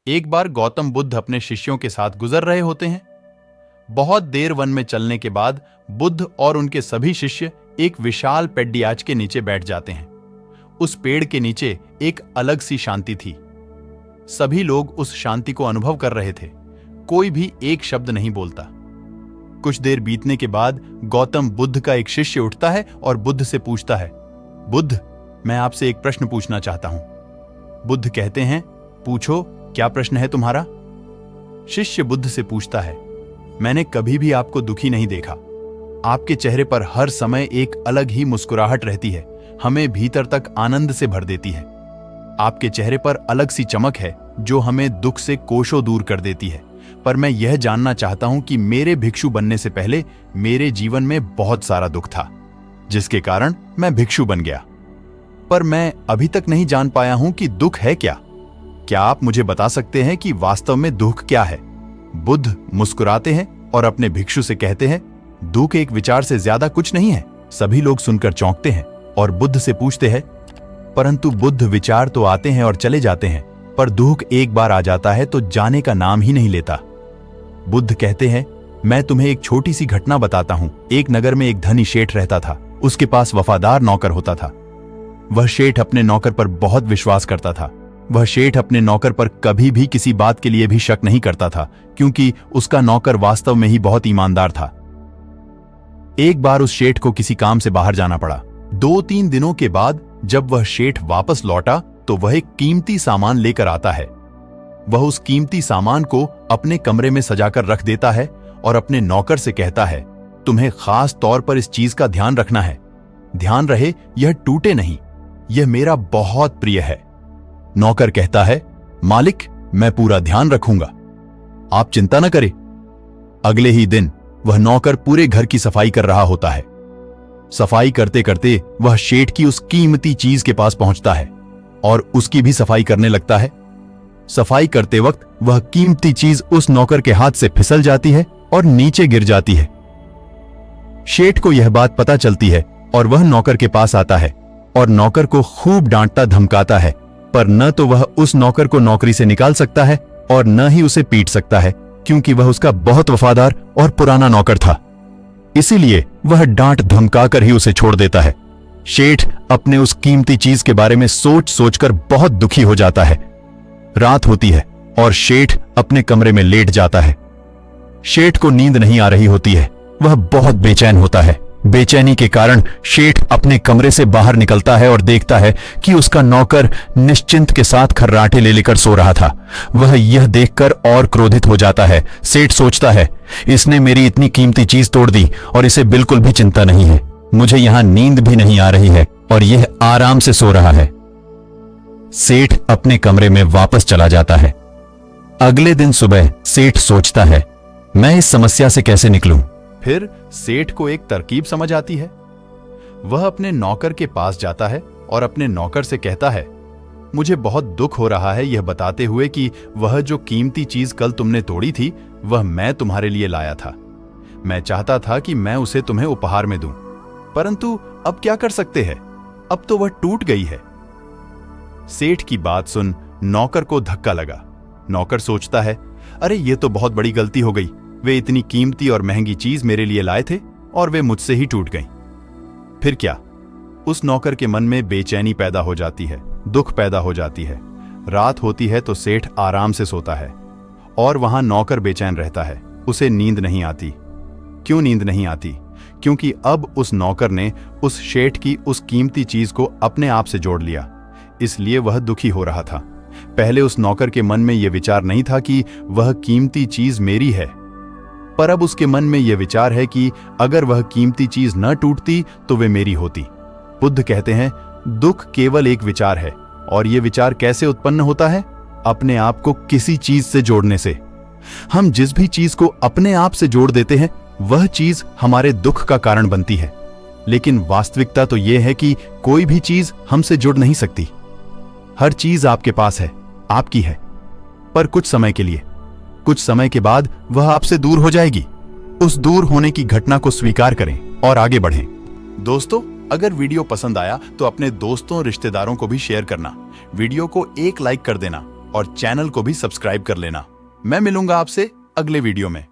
एक बार गौतम बुद्ध अपने शिष्यों के साथ गुजर रहे होते हैं। बहुत देर वन में चलने के बाद बुद्ध और उनके सभी शिष्य एक विशाल पेड्डियाच के नीचे बैठ जाते हैं। उस पेड़ के नीचे एक अलग सी शांति थी। सभी लोग उस शांति को अनुभव कर रहे थे। कोई भी एक शब्द नहीं बोलता। कुछ देर बीतने के बाद गौतम बुद्ध का एक शिष्य उठता है और बुद्ध से पूछता है, बुद्ध, मैं आपसे एक प्रश्न पूछना चाहता हूं। बुद्ध कहते हैं, पूछो, क्या प्रश्न है तुम्हारा? शिष्य बुद्ध से पूछता है, मैंने कभी भी आपको दुखी नहीं देखा। आपके चेहरे पर हर समय एक अलग ही मुस्कुराहट रहती है, हमें भीतर तक आनंद से भर देती है। आपके चेहरे पर अलग सी चमक है जो हमें दुख से कोसों दूर कर देती है। पर मैं यह जानना चाहता हूं कि मेरे भिक्षु बनने से पहले मेरे जीवन में बहुत सारा दुख था, जिसके कारण मैं भिक्षु बन गया। पर मैं अभी तक नहीं जान पाया हूं कि दुख है क्या। क्या आप मुझे बता सकते हैं कि वास्तव में दुख क्या है? बुद्ध मुस्कुराते हैं और अपने भिक्षु से कहते हैं, दुख एक विचार से ज्यादा कुछ नहीं है। सभी लोग सुनकर चौंकते हैं और बुद्ध से पूछते हैं, परंतु बुद्ध, विचार तो आते हैं और चले जाते हैं, पर दुख एक बार आ जाता है तो जाने का नाम ही नहीं लेता। बुद्ध कहते हैं, मैं तुम्हें एक छोटी सी घटना बताता हूं। एक नगर में एक धनी शेठ रहता था। उसके पास वफादार नौकर होता था। वह शेठ अपने नौकर पर बहुत विश्वास करता था। वह शेठ अपने नौकर पर कभी भी किसी बात के लिए भी शक नहीं करता था, क्योंकि उसका नौकर वास्तव में ही बहुत ईमानदार था। एक बार उस शेठ को किसी काम से बाहर जाना पड़ा। 2-3 दिनों के बाद जब वह शेठ वापस लौटा तो वह एक कीमती सामान लेकर आता है। वह उस कीमती सामान को अपने कमरे में सजाकर रख देता है और अपने नौकर से कहता है, तुम्हें खास तौर पर इस चीज का ध्यान रखना है। ध्यान रहे यह टूटे नहीं, यह मेरा बहुत प्रिय है। नौकर कहता है, मालिक, मैं पूरा ध्यान रखूंगा, आप चिंता न करें। अगले ही दिन वह नौकर पूरे घर की सफाई कर रहा होता है। सफाई करते करते वह शेठ की उस कीमती चीज के पास पहुंचता है और उसकी भी सफाई करने लगता है। सफाई करते वक्त वह कीमती चीज उस नौकर के हाथ से फिसल जाती है और नीचे गिर जाती है। शेठ को यह बात पता चलती है और वह नौकर के पास आता है और नौकर को खूब डांटता धमकाता है, पर न तो वह उस नौकर को नौकरी से निकाल सकता है और न ही उसे पीट सकता है, क्योंकि वह उसका बहुत वफादार और पुराना नौकर था। इसीलिए वह डांट धमकाकर ही उसे छोड़ देता है। शेठ अपने उस कीमती चीज के बारे में सोच सोचकर बहुत दुखी हो जाता है। रात होती है और शेठ अपने कमरे में लेट जाता है। शेठ को नींद नहीं आ रही होती है। वह बहुत बेचैन होता है। बेचैनी के कारण शेठ अपने कमरे से बाहर निकलता है और देखता है कि उसका नौकर निश्चिंत के साथ खर्राटे ले लेकर सो रहा था। वह यह देखकर और क्रोधित हो जाता है। सेठ सोचता है, इसने मेरी इतनी कीमती चीज तोड़ दी और इसे बिल्कुल भी चिंता नहीं है। मुझे यहां नींद भी नहीं आ रही है और यह आराम से सो रहा है। सेठ अपने कमरे में वापस चला जाता है। अगले दिन सुबह सेठ सोचता है, मैं इस समस्या से कैसे निकलूं? फिर सेठ को एक तरकीब समझ आती है। वह अपने नौकर के पास जाता है और अपने नौकर से कहता है, मुझे बहुत दुख हो रहा है यह बताते हुए कि वह जो कीमती चीज कल तुमने तोड़ी थी वह मैं तुम्हारे लिए लाया था। मैं चाहता था कि मैं उसे तुम्हें उपहार में दूं, परंतु अब क्या कर सकते हैं, अब तो वह टूट गई है। सेठ की बात सुन नौकर को धक्का लगा। नौकर सोचता है, अरे ये तो बहुत बड़ी गलती हो गई। वे इतनी कीमती और महंगी चीज मेरे लिए लाए थे और वे मुझसे ही टूट गईं। फिर क्या? उस नौकर के मन में बेचैनी पैदा हो जाती है, दुख पैदा हो जाती है। रात होती है तो सेठ आराम से सोता है और वहां नौकर बेचैन रहता है। उसे नींद नहीं आती। क्यों नींद नहीं आती? क्योंकि अब उस नौकर ने उस शेठ की उस कीमती चीज को अपने आप से जोड़ लिया, इसलिए वह दुखी हो रहा था। पहले उस नौकर के मन में यह विचार नहीं था कि वह कीमती चीज मेरी है, पर अब उसके मन में यह विचार है कि अगर वह कीमती चीज न टूटती तो वे मेरी होती। बुद्ध कहते हैं, दुख केवल एक विचार है और यह विचार कैसे उत्पन्न होता है? अपने आप को किसी चीज से जोड़ने से। हम जिस भी चीज को अपने आप से जोड़ देते हैं वह चीज हमारे दुख का कारण बनती है। लेकिन वास्तविकता तो यह है कि कोई भी चीज हमसे जुड़ नहीं सकती। हर चीज आपके पास है, आपकी है, पर कुछ समय के लिए। कुछ समय के बाद वह आपसे दूर हो जाएगी। उस दूर होने की घटना को स्वीकार करें और आगे बढ़ें। दोस्तों, अगर वीडियो पसंद आया तो अपने दोस्तों रिश्तेदारों को भी शेयर करना। वीडियो को एक लाइक कर देना और चैनल को भी सब्सक्राइब कर लेना। मैं मिलूंगा आपसे अगले वीडियो में।